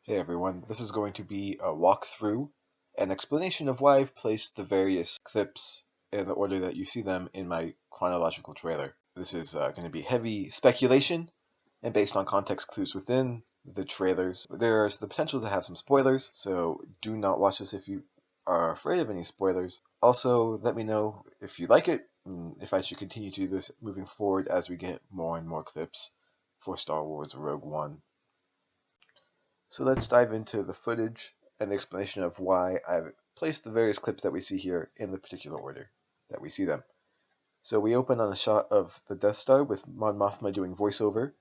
Hey everyone, this is going to be a walkthrough, an explanation of why I've placed the various clips in the order that you see them in my chronological trailer. This is going to be heavy speculation and based on context clues within the trailers. There's the potential to have some spoilers, so do not watch this if you are afraid of any spoilers. Also, let me know if you like it and if I should continue to do this moving forward as we get more and more clips for Star Wars Rogue One. So let's dive into the footage and the explanation of why I've placed the various clips that we see here in the particular order that we see them. So we open on a shot of the Death Star with Mon Mothma doing voiceover,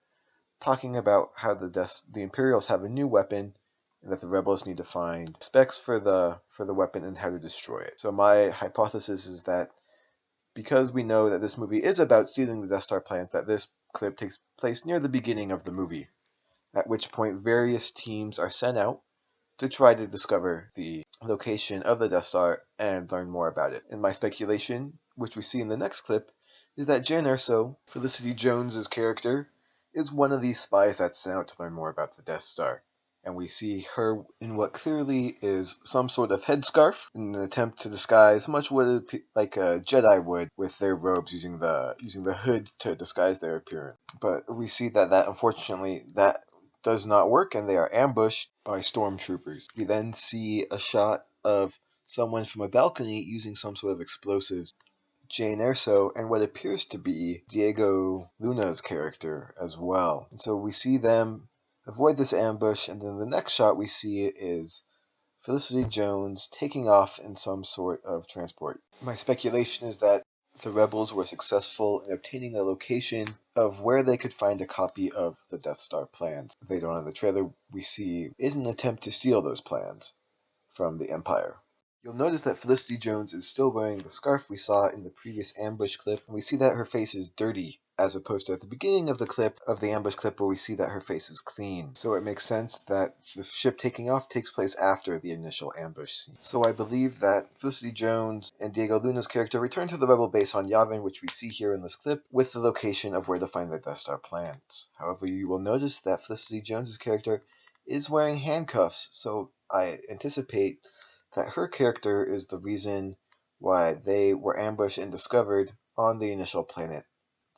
talking about how the Imperials have a new weapon and that the rebels need to find specs for the weapon and how to destroy it. So my hypothesis is that because we know that this movie is about stealing the Death Star plans, that this clip takes place near the beginning of the movie, at which point various teams are sent out to try to discover the location of the Death Star and learn more about it. And my speculation, which we see in the next clip, is that Jan Erso, Felicity Jones's character, is one of these spies that's sent out to learn more about the Death Star. And we see her in what clearly is some sort of headscarf in an attempt to disguise much what like a Jedi would with their robes, using the hood to disguise their appearance. But we see that unfortunately that does not work, and they are ambushed by stormtroopers. We then see a shot of someone from a balcony using some sort of explosives. Jane Erso and what appears to be Diego Luna's character as well. And so we see them avoid this ambush, and then the next shot we see is Felicity Jones taking off in some sort of transport. My speculation is that the rebels were successful in obtaining a location of where they could find a copy of the Death Star plans. Later on in the trailer, we see is an attempt to steal those plans from the Empire. You'll notice that Felicity Jones is still wearing the scarf we saw in the previous ambush clip, and we see that her face is dirty, as opposed to at the beginning of the ambush clip, where we see that her face is clean. So it makes sense that the ship taking off takes place after the initial ambush scene. So I believe that Felicity Jones and Diego Luna's character return to the rebel base on Yavin, which we see here in this clip, with the location of where to find the Death Star plans. However, you will notice that Felicity Jones's character is wearing handcuffs, so I anticipate that her character is the reason why they were ambushed and discovered on the initial planet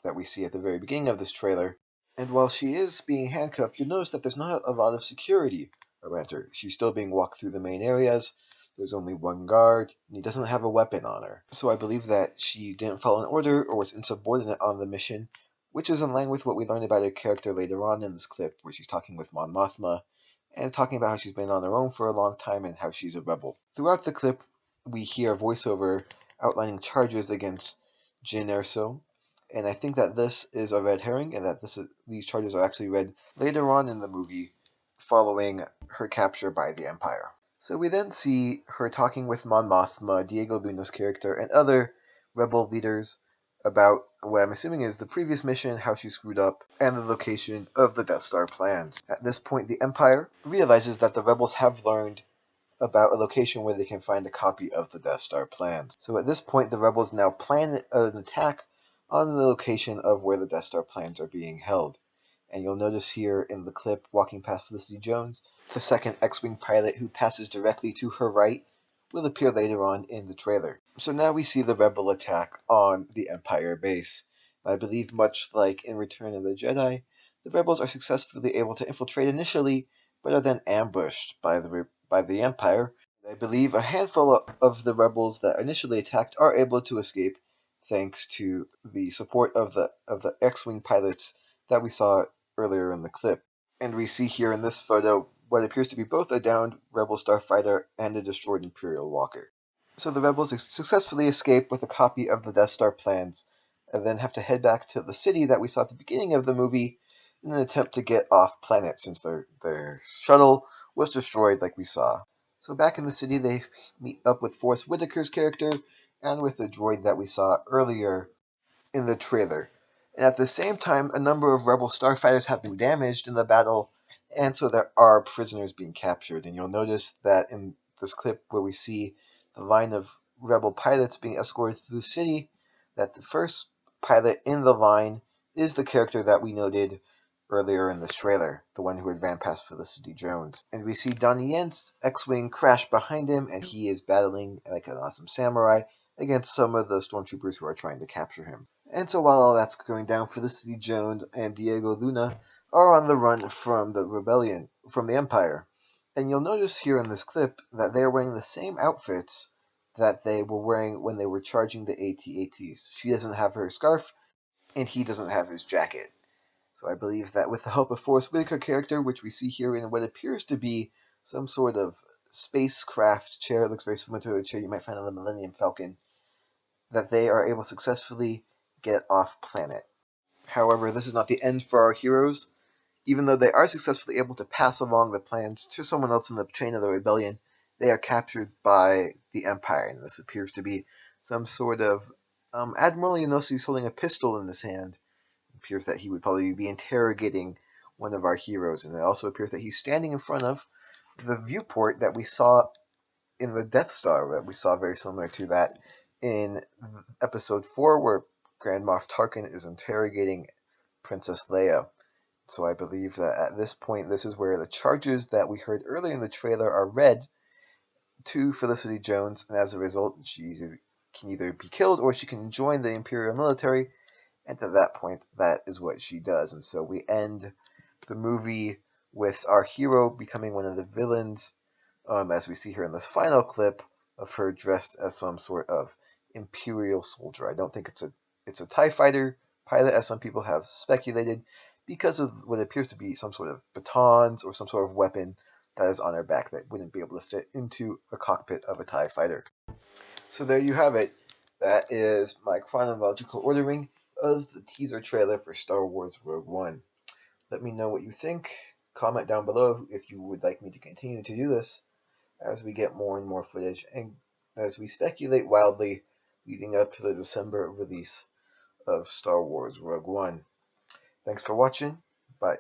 that we see at the very beginning of this trailer. And while she is being handcuffed, you'll notice that there's not a lot of security around her. She's still being walked through the main areas. There's only one guard, and he doesn't have a weapon on her. So I believe that she didn't follow an order or was insubordinate on the mission, which is in line with what we learned about her character later on in this clip, where she's talking with Mon Mothma and talking about how she's been on her own for a long time and how she's a rebel. Throughout the clip, we hear a voiceover outlining charges against Jyn Erso, and I think that this is a red herring, and that these charges are actually read later on in the movie, following her capture by the Empire. So we then see her talking with Mon Mothma, Diego Luna's character, and other rebel leaders about what I'm assuming is the previous mission, how she screwed up, and the location of the Death Star plans. At this point, the Empire realizes that the rebels have learned about a location where they can find a copy of the Death Star plans. So at this point, the rebels now plan an attack on the location of where the Death Star plans are being held. And you'll notice here in the clip, walking past Felicity Jones, the second X-Wing pilot who passes directly to her right will appear later on in the trailer. So now we see the rebel attack on the Empire base. I believe, much like in Return of the Jedi, the rebels are successfully able to infiltrate initially, but are then ambushed by the Empire. I believe a handful of the rebels that initially attacked are able to escape, thanks to the support of the X-Wing pilots that we saw earlier in the clip. And we see here in this photo what appears to be both a downed rebel starfighter and a destroyed Imperial walker. So the rebels successfully escape with a copy of the Death Star plans, and then have to head back to the city that we saw at the beginning of the movie in an attempt to get off planet, since their shuttle was destroyed like we saw. So back in the city, they meet up with Forrest Whitaker's character and with the droid that we saw earlier in the trailer. And at the same time, a number of rebel starfighters have been damaged in the battle, and so there are prisoners being captured. And you'll notice that in this clip where we see the line of rebel pilots being escorted through the city, that the first pilot in the line is the character that we noted earlier in this trailer, the one who had ran past Felicity Jones. And we see Donnie Yen's X-Wing crash behind him, and he is battling like an awesome samurai against some of the stormtroopers who are trying to capture him. And so while all that's going down, Felicity Jones and Diego Luna are on the run from the rebellion, from the Empire. And you'll notice here in this clip that they are wearing the same outfits that they were wearing when they were charging the AT-ATs. She doesn't have her scarf, and he doesn't have his jacket. So I believe that with the help of Forrest Whitaker character, which we see here in what appears to be some sort of spacecraft chair, it looks very similar to a chair you might find on the Millennium Falcon, that they are able to successfully get off planet. However, this is not the end for our heroes. Even though they are successfully able to pass along the plans to someone else in the chain of the rebellion, they are captured by the Empire, and this appears to be some sort of Admiral. You notice he's holding a pistol in his hand. It appears that he would probably be interrogating one of our heroes, and it also appears that he's standing in front of the viewport that we saw in the Death Star, that we saw very similar to that in Episode 4, where Grand Moff Tarkin is interrogating Princess Leia. So I believe that at this point, this is where the charges that we heard earlier in the trailer are read to Felicity Jones, and as a result, she can either be killed or she can join the Imperial military, and at that point, that is what she does. And so we end the movie with our hero becoming one of the villains, as we see here in this final clip of her dressed as some sort of Imperial soldier. I don't think it's a TIE fighter pilot, as some people have speculated, because of what appears to be some sort of batons or some sort of weapon that is on her back that wouldn't be able to fit into a cockpit of a TIE fighter. So there you have it. That is my chronological ordering of the teaser trailer for Star Wars Rogue One. Let me know what you think. Comment down below if you would like me to continue to do this as we get more and more footage and as we speculate wildly leading up to the December release of Star Wars Rogue One. Thanks for watching. Bye.